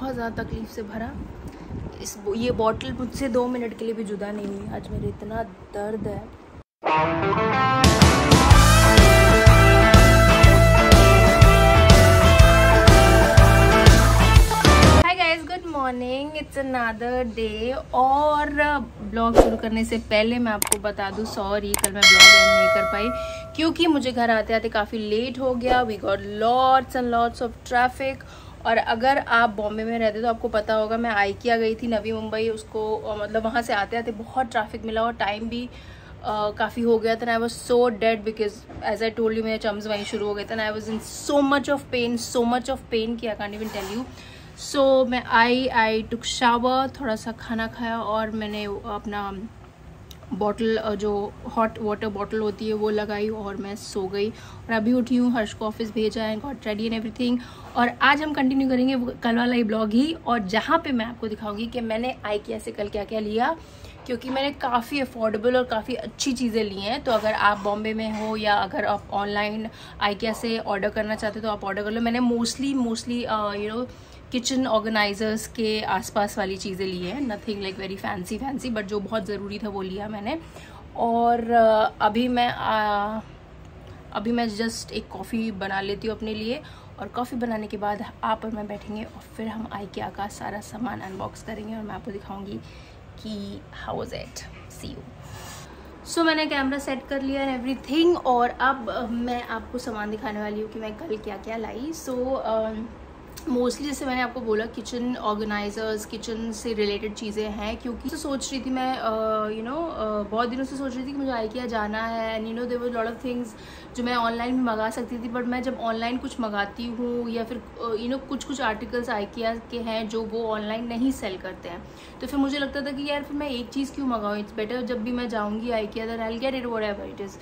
बहुत ज़्यादा तकलीफ़ से भरा। ये बॉटल मुझसे 2 मिनट के लिए भी जुदा नहीं हुई। आज मेरे इतना दर्द है। Morning, it's another day. और ब्लॉग शुरू करने से पहले मैं आपको बता दूं, सॉरी कल मैं ब्लॉग एंड नहीं कर पाई क्योंकि मुझे घर आते आते काफ़ी लेट हो गया। We got lots and lots of traffic. और अगर आप बॉम्बे में रहते तो आपको पता होगा, मैं आइकिया गई थी नवी मुंबई, उसको मतलब वहाँ से आते आते बहुत ट्रैफिक मिला और टाइम भी काफ़ी हो गया था। I was so dead because as I told you मेरे चम्स वहीं शुरू हो गए थे। I was in so much of pain कि I can't even tell you. So मैं आई टुक शावर, थोड़ा सा खाना खाया और मैंने अपना बॉटल, जो हॉट वाटर बॉटल होती है वो लगाई और मैं सो गई। और अभी उठी हूँ, हर्ष को ऑफिस भेजा है, गॉट रेडी एंड एवरीथिंग। और आज हम कंटिन्यू करेंगे कल वाला ही ब्लॉग ही, और जहाँ पे मैं आपको दिखाऊंगी कि मैंने आइकिया से कल क्या क्या लिया, क्योंकि मैंने काफ़ी अफोर्डेबल और काफ़ी अच्छी चीज़ें ली हैं। तो अगर आप बॉम्बे में हो या अगर आप ऑनलाइन आइकिया से ऑर्डर करना चाहते हो तो आप ऑर्डर कर लो। मैंने mostly you know kitchen organisers के आसपास वाली चीज़ें ली हैं, nothing like very fancy, but जो बहुत ज़रूरी था वो लिया मैंने। और अभी मैं जस्ट एक कॉफ़ी बना लेती हूँ अपने लिए, और कॉफ़ी बनाने के बाद आप और मैं बैठेंगे और फिर हम आइकिया का सारा सामान अनबॉक्स करेंगे और मैं आपको दिखाऊंगी कि how was it. See you. So मैंने कैमरा सेट कर लिया एंड एवरीथिंग, और अब मैं आपको सामान दिखाने वाली हूँ कि मैं कल क्या क्या लाई। मोस्टली जैसे मैंने आपको बोला, किचन ऑर्गेनाइजर्स, किचन से रिलेटेड चीज़ें हैं, क्योंकि सोच रही थी मैं बहुत दिनों से सोच रही थी कि मुझे आइकिया जाना है and there were lot of things जो मैं ऑनलाइन भी मंगा सकती थी। बट मैं जब ऑनलाइन कुछ मंगाती हूँ या फिर कुछ आर्टिकल्स आइकिया के हैं जो वो ऑनलाइन नहीं सेल करते हैं, तो फिर मुझे लगता था कि यार फिर मैं एक चीज़ क्यों मंगाऊँ, इट्स बेटर जब भी मैं जाऊँगी IKEA then I will get it whatever it is.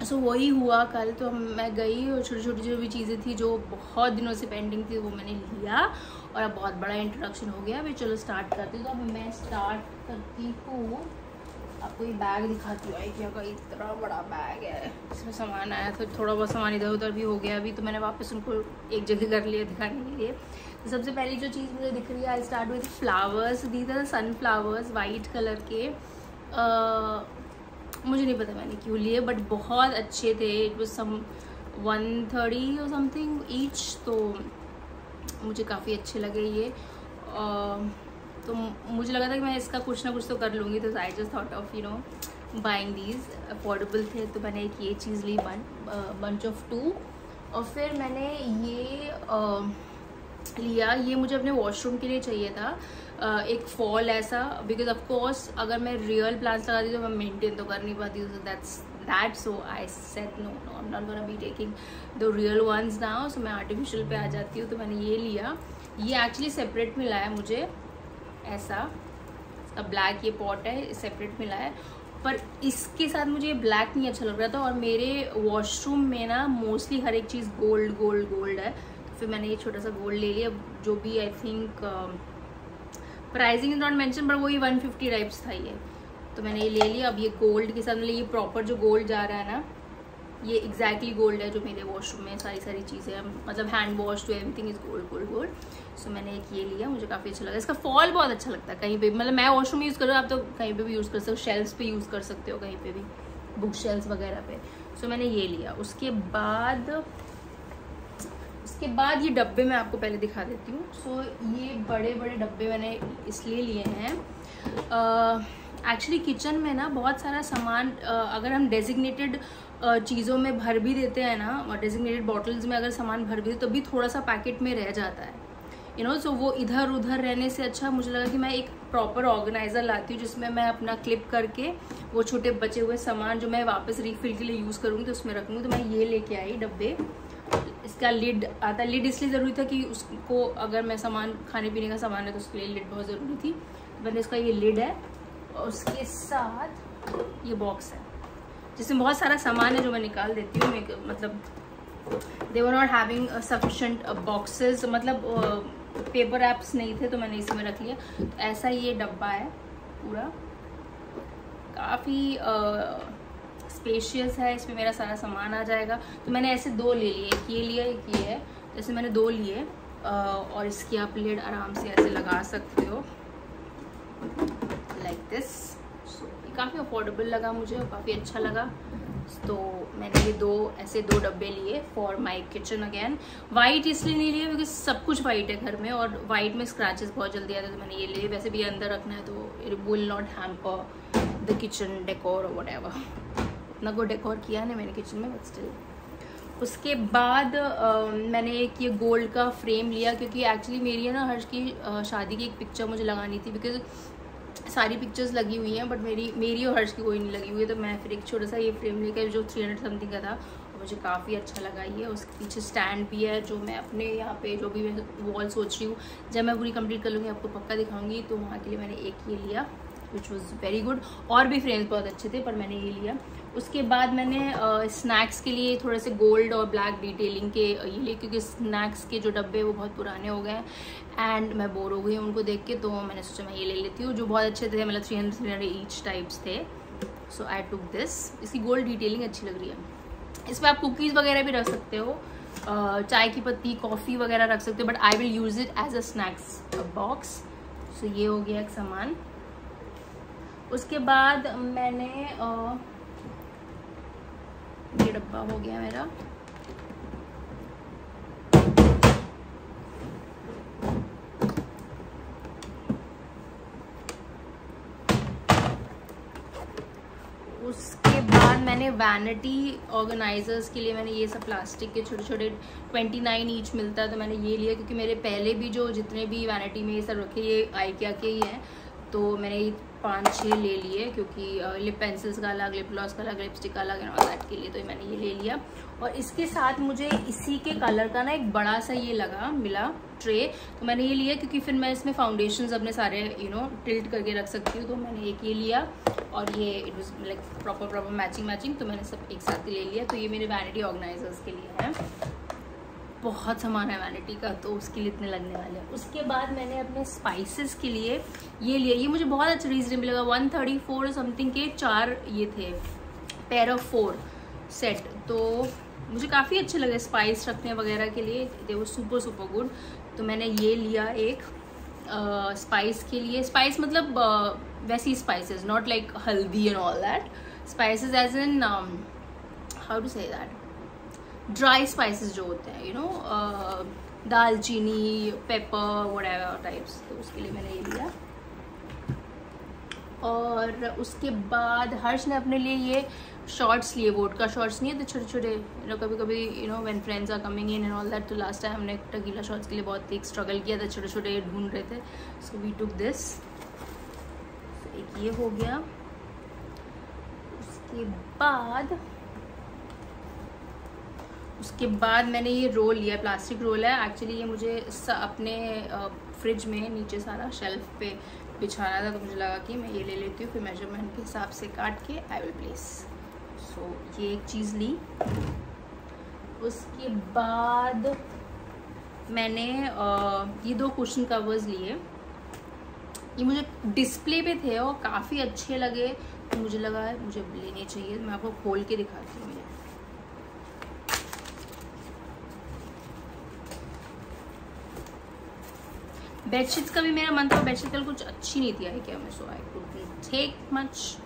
So वही हुआ कल। तो मैं गई और छोटी छोटी जो भी चीज़ें थी जो बहुत दिनों से पेंडिंग थी वो मैंने लिया, और अब बहुत बड़ा इंट्रोडक्शन हो गया। अभी चलो स्टार्ट करते हैं। तो अब मैं स्टार्ट करती हूँ, आपको ये बैग दिखाती हूँ। आइकिया का इतना बड़ा बैग है, इसमें सामान आया तो थोड़ा बहुत सामान इधर उधर भी हो गया अभी, तो मैंने वापस उनको एक जगह कर लिया दिखाने के लिए। तो सबसे पहली जो चीज़ मुझे दिख रही है, I start with flowers. These are sunflowers white colour के। मुझे नहीं पता मैंने क्यों लिए, बट बहुत अच्छे थे। इट वॉज सम 130 और समथिंग ईच, तो मुझे काफ़ी अच्छे लगे ये। तो मुझे लगा था कि मैं इसका कुछ ना कुछ तो कर लूँगी, तो I just thought of buying these. Affordable थे तो मैंने एक ये चीज़ ली, बंच ऑफ 2। और फिर मैंने ये लिया, ये मुझे अपने वॉशरूम के लिए चाहिए था, एक फॉल ऐसा, बिकॉज ऑफकोर्स अगर मैं रियल प्लांट्स लगाती तो मैं मेंटेन तो कर नहीं पाती, that so I said no I am not gonna be taking the real ones now. So मैं आर्टिफिशियल पे आ जाती हूँ। तो मैंने ये लिया, ये एक्चुअली सेपरेट मिला है मुझे, ऐसा इसका ब्लैक ये पॉट है, सेपरेट मिला है, पर इसके साथ मुझे ये ब्लैक नहीं अच्छा लग रहा था। और मेरे वॉशरूम में ना मोस्टली हर एक चीज़ गोल्ड है, तो फिर मैंने ये छोटा सा गोल्ड ले लिया, जो भी I think pricing is not mention, पर वही 150 टाइप्स था ये, तो मैंने ये ले लिया। अब ये गोल्ड के साथ, मतलब ये प्रॉपर जो गोल्ड जा रहा है ना, ये एग्जैक्टली गोल्ड है जो मेरे वॉशरूम में सारी चीज़ें, मतलब hand wash to everything is gold. So मैंने एक ये लिया, मुझे काफ़ी अच्छा लगा। इसका फॉल बहुत अच्छा लगता है कहीं पे, मतलब मैं वॉशरूम में यूज़ कर रहा हूँ, आप तो कहीं पे भी यूज़ कर सकते हो, शेल्फ्स पे यूज़ कर सकते हो, कहीं पे भी बुक शेल्फ्स वगैरह पे। सो मैंने ये लिया। उसके बाद ये डब्बे मैं आपको पहले दिखा देती हूँ। सो ये बड़े बड़े डब्बे मैंने इसलिए लिए हैं, एक्चुअली किचन में ना बहुत सारा सामान अगर हम डेजिग्नेटेड चीज़ों में भर भी देते हैं ना, और डेजिग्नेटेड बॉटल्स में अगर सामान भर भी देते तो भी थोड़ा सा पैकेट में रह जाता है, सो वो इधर उधर रहने से अच्छा मुझे लगा कि मैं एक प्रॉपर ऑर्गेनाइज़र लाती हूँ, जिसमें मैं अपना क्लिप करके वो छोटे बचे हुए सामान जो मैं वापस रिफिल के लिए यूज़ करूँगी तो उसमें रखूँगी। तो मैं ये लेके आई डब्बे। इसका लिड आता है, लिड इसलिए ज़रूरी था कि उसको अगर मैं सामान खाने पीने का सामान है तो उसके लिए लिड बहुत ज़रूरी थी। मैंने इसका ये लिड है, और उसके साथ ये बॉक्स है जिसमें बहुत सारा सामान है जो मैं निकाल देती हूँ। मतलब they were not having sufficient boxes, मतलब पेपर एप्स नहीं थे, तो मैंने इसमें रख लिया। तो ऐसा ये डब्बा है पूरा, काफ़ी स्पेशियस है, इसमें मेरा सारा सामान आ जाएगा। तो मैंने ऐसे 2 ले लिए, एक ये लिया एक ये है, जैसे मैंने 2 लिए। और इसकी आप लिड आराम से ऐसे लगा सकते हो लाइक दिस। सो ये काफ़ी अफोर्डेबल लगा मुझे और काफ़ी अच्छा लगा। तो मैंने ये दो डब्बे लिए for my kitchen. Again white इसलिए नहीं लिए क्योंकि सब कुछ वाइट है घर में और वाइट में स्क्रैचेस बहुत जल्दी आते हैं, तो मैंने ये लिए। वैसे भी अंदर रखना है तो it will not hamper the kitchen decor और व्हाटएवर। उतना को डेकोर किया है मैंने किचन में, बट स्टिल। उसके बाद मैंने एक ये गोल्ड का फ्रेम लिया क्योंकि एक्चुअली मेरी है ना हर्ष की शादी की एक पिक्चर मुझे लगानी थी, बिकॉज सारी पिक्चर्स लगी हुई हैं बट मेरी और हर्ष की कोई नहीं लगी हुई है। तो मैं फिर एक छोटा सा ये फ्रेम लेकर जो 300 समथिंग का था, मुझे काफ़ी अच्छा लगा ये। उसके पीछे स्टैंड भी है जो मैं अपने यहाँ पे जो भी मैं वॉल सोच रही हूँ, जब मैं पूरी कंप्लीट कर लूँगी आपको पक्का दिखाऊंगी। तो वहाँ के लिए मैंने एक ये लिया विच वॉज़ वेरी गुड। और भी फ्रेम्स बहुत अच्छे थे पर मैंने ये लिया। उसके बाद मैंने स्नैक्स के लिए थोड़े से गोल्ड और ब्लैक डिटेलिंग के ये लिए क्योंकि स्नैक्स के जो डब्बे वो बहुत पुराने हो गए हैं एंड मैं बोर हो गई हूँ उनको देख के। तो मैंने सोचा मैं ये ले लेती हूँ जो बहुत अच्छे थे, मतलब 300 ईच टाइप्स थे। सो आई टुक दिस। इसकी गोल्ड डिटेलिंग अच्छी लग रही है। इसमें आप कुकीज़ वगैरह भी रख सकते हो, चाय की पत्ती, कॉफ़ी वगैरह रख सकते हो, but I will use it as a snacks box. So ये हो गया एक सामान। उसके बाद मैंने ये डब्बा हो गया मेरा। उसके बाद मैंने वैनिटी ऑर्गेनाइजर्स के लिए मैंने ये सब प्लास्टिक के छोटे छोटे 29 ईच मिलता है, तो मैंने ये लिया क्योंकि मेरे पहले भी जो जितने भी वैनिटी में ये सब रखे ये IKEA के ही हैं। तो मैंने ये 5-6 ले लिए क्योंकि लिप पेंसिल्स का अलग, लिप ग्लॉस का अलग, लिपस्टिक का अलग एंड ऑल दैट के लिए, तो मैंने ये ले लिया। और इसके साथ मुझे इसी के कलर का ना एक बड़ा सा ये मिला ट्रे, तो मैंने ये लिया क्योंकि फिर मैं इसमें फाउंडेशंस अपने सारे टिल्ट करके रख सकती हूँ। तो मैंने एक ये लिया और ये it was like proper matching, तो मैंने सब एक साथ ही ले लिया। तो ये मेरे वैनिटी ऑर्गेनाइजर्स के लिए है। बहुत सामान है वैनिटी का तो उसके लिए इतने लगने वाले हैं। उसके बाद मैंने अपने स्पाइसेस के लिए ये लिया, ये मुझे बहुत अच्छा रीजनेबल लगा। 134 समथिंग के 4 ये थे, पेयर ऑफ 4 सेट, तो मुझे काफ़ी अच्छे लगे स्पाइस रखने वगैरह के लिए। दे वो सुपर गुड। तो मैंने ये लिया एक स्पाइस के लिए। स्पाइस मतलब वैसी spices, not like haldi and all that spices, as in how to say that, dry spices जो होते हैं दालचीनी, पेपर, व्हाटएवर टाइप्स। तो उसके लिए मैंने ये लिया। और उसके बाद हर्ष ने अपने लिए ये शॉर्ट्स लिए, वोडका शॉर्ट्स नहीं है तो छोटे छोटे कभी when friends are coming in and all that. तो लास्ट टाइम हमने टकीला शॉर्ट्स के लिए बहुत एक स्ट्रगल किया था, छोटे छोटे ढूंढ रहे थे। So we took this. एक ये हो गया। उसके बाद मैंने ये रोल लिया, प्लास्टिक रोल है एक्चुअली। ये मुझे अपने फ्रिज में नीचे सारा शेल्फ पे बिछाना था, तो मुझे लगा कि मैं ये ले लेती हूँ, फिर मेजरमेंट के हिसाब से काट के आई विल प्लेस। सो ये एक चीज़ ली। उसके बाद मैंने ये 2 कुशन कवर्स लिए। ये मुझे डिस्प्ले पे थे और काफ़ी अच्छे लगे, तो मुझे लगा मुझे लेने चाहिए। मैं आपको खोल के दिखाती हूँ। बेडशीट्स का भी मेरा मन था, बेडशीट कल कुछ अच्छी नहीं थी IKEA में, so I couldn't take much.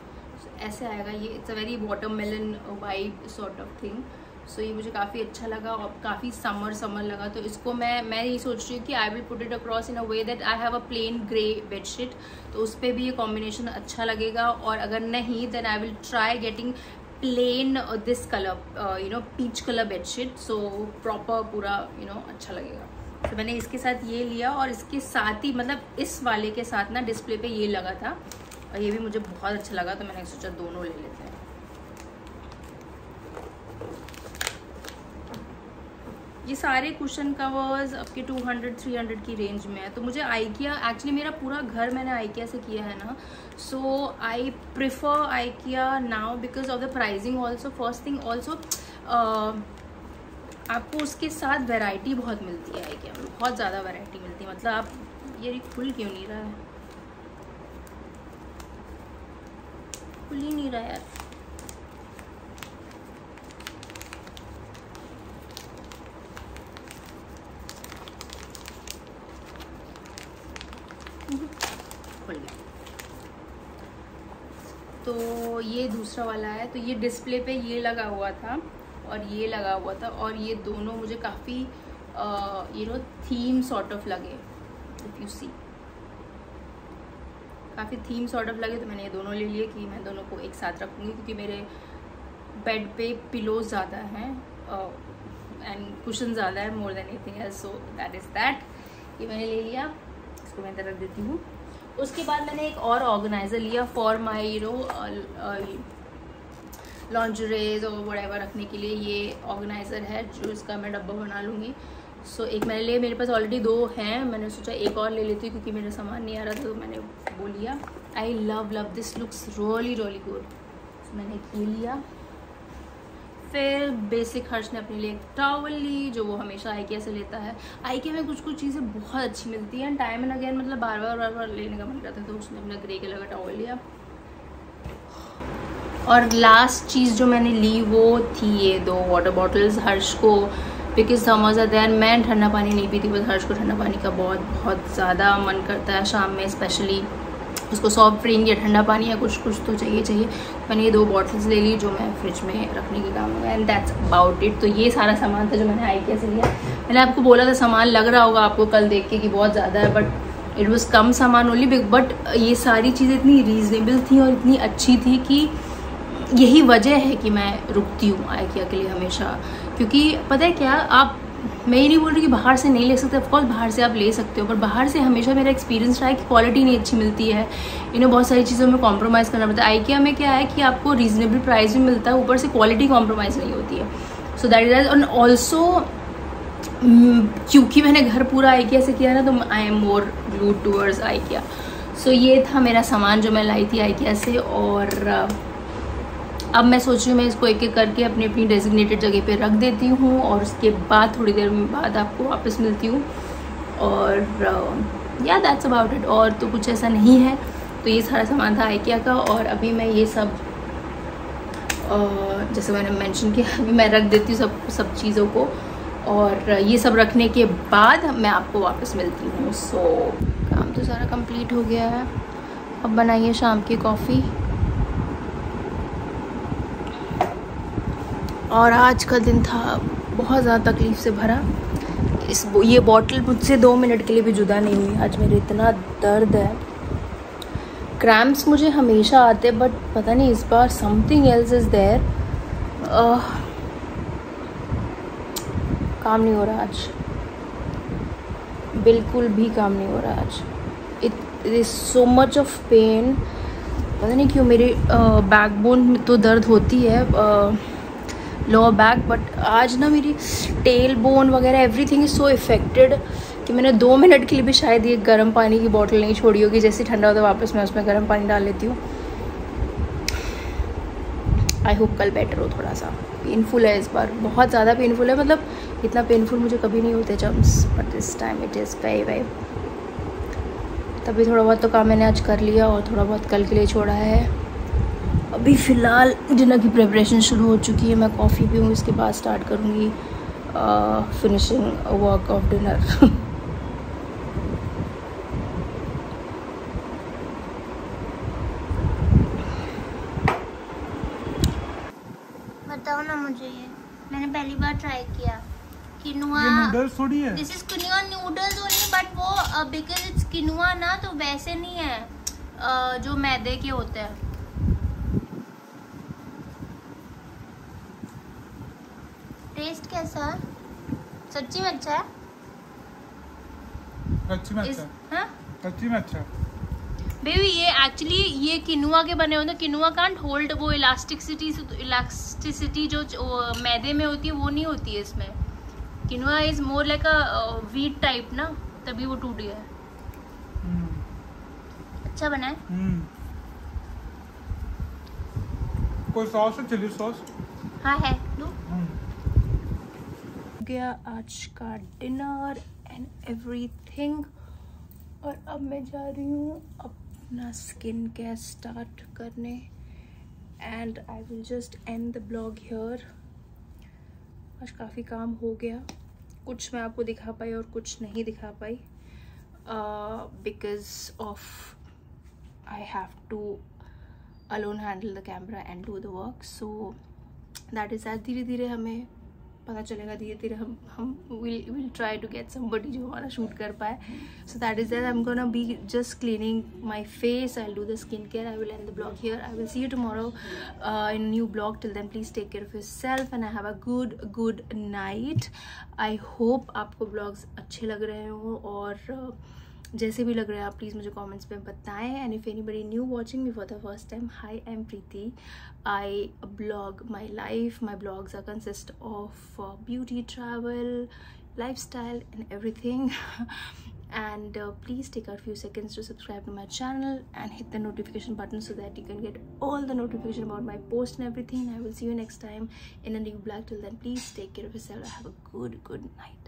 ऐसे आएगा ये, it's a very watermelon vibe sort of thing. So ये मुझे काफ़ी अच्छा लगा और काफ़ी समर लगा। तो इसको मैं ये सोच रही हूँ कि I will put it across in a way that I have a plain grey bedsheet, तो उस पर भी ये कॉम्बिनेशन अच्छा लगेगा। और अगर नहीं then I will try getting plain this colour peach colour bedsheet, so proper पूरा अच्छा लगेगा। तो मैंने इसके साथ ये लिया और इसके साथ ही मतलब इस वाले के साथ ना डिस्प्ले पे ये लगा था और ये भी मुझे बहुत अच्छा लगा, तो मैंने सोचा दोनों ले लेते हैं। ये सारे कुशन कवर्स आपके 200-300 की रेंज में है। तो मुझे IKEA एक्चुअली मेरा पूरा घर मैंने IKEA से किया है ना, so I prefer IKEA now because of the pricing also. First thing also आपको उसके साथ वैरायटी बहुत मिलती है IKEA में, बहुत ज़्यादा वैरायटी मिलती है। मतलब आप ये खुल क्यों नहीं रहा है, खुल ही नहीं रहा यार। खुल गया। तो ये दूसरा वाला है। तो ये डिस्प्ले पे ये लगा हुआ था और ये लगा हुआ था, और ये दोनों मुझे काफ़ी थीम सॉर्ट ऑफ लगे। इफ यू सी, काफ़ी थीम सॉर्ट ऑफ लगे, तो मैंने ये दोनों ले लिए कि मैं दोनों को एक साथ रखूँगी, क्योंकि मेरे बेड पे पिलोज ज़्यादा हैं एंड कुशन ज़्यादा है, more than anything else, so that is that. ये मैंने ले लिया, इसको मैं इधर रख देती हूँ। उसके बाद मैंने एक और ऑर्गेनाइज़र लिया फॉर माई लॉन्जरीज और व्हाटएवर रखने के लिए। ये ऑर्गेनाइज़र है जो इसका मैं डब्बा बना लूँगी। सो एक मैंने लिए, मेरे पास ऑलरेडी 2 हैं, मैंने सोचा एक और ले लेती हूँ क्योंकि मेरा सामान नहीं आ रहा था, तो मैंने वो लिया। I love this, looks really good. मैंने ये लिया। फिर बेसिक हर्ष ने अपने लिए एक टॉवल ली, जो वो हमेशा आइकिया से लेता है। आइकिया में कुछ चीज़ें बहुत अच्छी मिलती हैं, टाइम एंड अगेन मतलब बार बार लेने का मन करता है, तो उसने अपना ग्रे कलर का टॉवल लिया। और लास्ट चीज़ जो मैंने ली वो थी ये 2 वाटर बॉटल्स हर्ष को, बिकॉज समर्स आर देयर। मैं ठंडा पानी नहीं पीती, बस हर्ष को ठंडा पानी का बहुत ज़्यादा मन करता है शाम में, स्पेशली उसको सॉफ्ट ड्रिंक या ठंडा पानी या कुछ तो चाहिए। मैंने ये 2 बॉटल्स ले ली जो मैं फ्रिज में रखने के काम में, एंड दैट्स अबाउट इट। तो ये सारा सामान था जो मैंने आइकिया से लिया। मैंने आपको बोला था सामान लग रहा होगा आपको कल देख के कि बहुत ज़्यादा है, बट इट वॉज कम सामान ओनली, बट ये सारी चीज़ें इतनी रीजनेबल थी और इतनी अच्छी थी कि यही वजह है कि मैं रुकती हूँ आइकिया के लिए हमेशा। क्योंकि पता है क्या, मैं ये नहीं बोल रही कि बाहर से नहीं ले सकते, ऑफकोर्स बाहर से आप ले सकते हो, पर बाहर से हमेशा मेरा एक्सपीरियंस रहा है कि क्वालिटी नहीं अच्छी मिलती है, बहुत सारी चीज़ों में कॉम्प्रोमाइज़ करना पड़ता है। आइकिया में क्या है कि आपको रीजनेबल प्राइस भी मिलता है, ऊपर से क्वालिटी कॉम्प्रोमाइज़ नहीं होती है। So that is, and also क्योंकि मैंने घर पूरा आइकिया से किया ना, तो I am more glued towards IKEA. So ये था मेरा सामान जो मैं लाई थी आइकिया से, और अब मैं सोच रही हूँ मैं इसको एक करके अपनी डेजिग्नेटेड जगह पे रख देती हूँ, और उसके बाद थोड़ी देर बाद आपको वापस मिलती हूँ। और या दैट्स अबाउट इट, और तो कुछ ऐसा नहीं है। तो ये सारा सामान था आइकिया का, और अभी मैं ये सब जैसे मैंने मेंशन किया, अभी मैं रख देती हूँ सब चीज़ों को, और ये सब रखने के बाद मैं आपको वापस मिलती हूँ। सो काम तो सारा कंप्लीट हो गया है। अब बनाइए शाम की कॉफ़ी। और आज का दिन था बहुत ज़्यादा तकलीफ़ से भरा। ये बॉटल मुझसे 2 मिनट के लिए भी जुदा नहीं हुई। आज मेरे इतना दर्द है, क्रैम्प्स मुझे हमेशा आते, बट पता नहीं इस बार समथिंग एल्स इज़ देयर। काम नहीं हो रहा आज, बिल्कुल भी काम नहीं हो रहा आज। It is so much of pain, पता नहीं क्यों। मेरे बैकबोन में तो दर्द होती है, लोअर बैक, बट आज ना मेरी टेल बोन वगैरह एवरीथिंग इज़ सो इफेक्टेड कि मैंने 2 मिनट के लिए भी शायद ये गर्म पानी की बोतल नहीं छोड़ी होगी। जैसे ठंडा होता है वापस मैं उसमें गर्म पानी डाल लेती हूँ। आई होप कल बेटर हो। थोड़ा सा पेनफुल है इस बार, बहुत ज़्यादा पेनफुल है, मतलब इतना पेनफुल मुझे कभी नहीं होते germs, but this time it is very. तभी थोड़ा बहुत तो काम मैंने आज कर लिया, और थोड़ा बहुत कल के लिए छोड़ा है। अभी फ़िलहाल डिनर की प्रिपरेशन शुरू हो चुकी है। मैं कॉफ़ी पीऊँ, इसके बाद स्टार्ट करूँगी फिनिशिंग वर्क ऑफ डिनर। बताओ ना मुझे, ये मैंने पहली बार ट्राई किया। किनुआ, ये नूडल्स थोड़ी है, this is किनुआ noodles only, but वो बिकॉज इट्स किनुआ ना, तो वैसे नहीं है जो मैदे के होते हैं। टेस्ट कैसा है? सच्ची में अच्छा है? सच्ची में अच्छा है, सच्ची में अच्छा है। बेबी ये एक्चुअली ये किनुआ के बने होते हैं। किनुआ कांट होल्ड वो इलास्टिसिटी जो मैदे में होती है वो नहीं होती है इसमें। Quinoa is more like a wheat type ना, तभी वो टूट गया है। अच्छा बना है। कोई सॉस है? Chilli sauce? हाँ है, दो। गया आज का डिनर एंड एवरीथिंग, और अब मैं जा रही हूँ अपना स्किन केयर स्टार्ट करने, and I will just and the blog here. आज काफ़ी काम हो गया, कुछ मैं आपको दिखा पाई और कुछ नहीं दिखा पाई। because of I have to alone handle the camera and do the work. So that is as धीरे धीरे हमें पता चलेगा, धीरे धीरे हम will try to get somebody जो हमारा shoot कर पाए. So that is that. I'm gonna be just cleaning my face. I'll do the skincare. I will end the vlog here. I will see you tomorrow in a new vlog. Till then, please take care of yourself and have a good night. I hope आपको vlogs अच्छे लग रहे हो, और जैसे भी लग रहा है आप प्लीज़ मुझे कमेंट्स में बताएं. And if anybody new watching me for the first time, hi, I am Preeti. I blog my life. My blogs are consist of beauty, travel, lifestyle and everything. And please take a few seconds to subscribe to my channel and hit the notification button so that you can get all the notification about my post and everything. I will see you next time in a new vlog. Till then, please take care of yourself. Have a good night.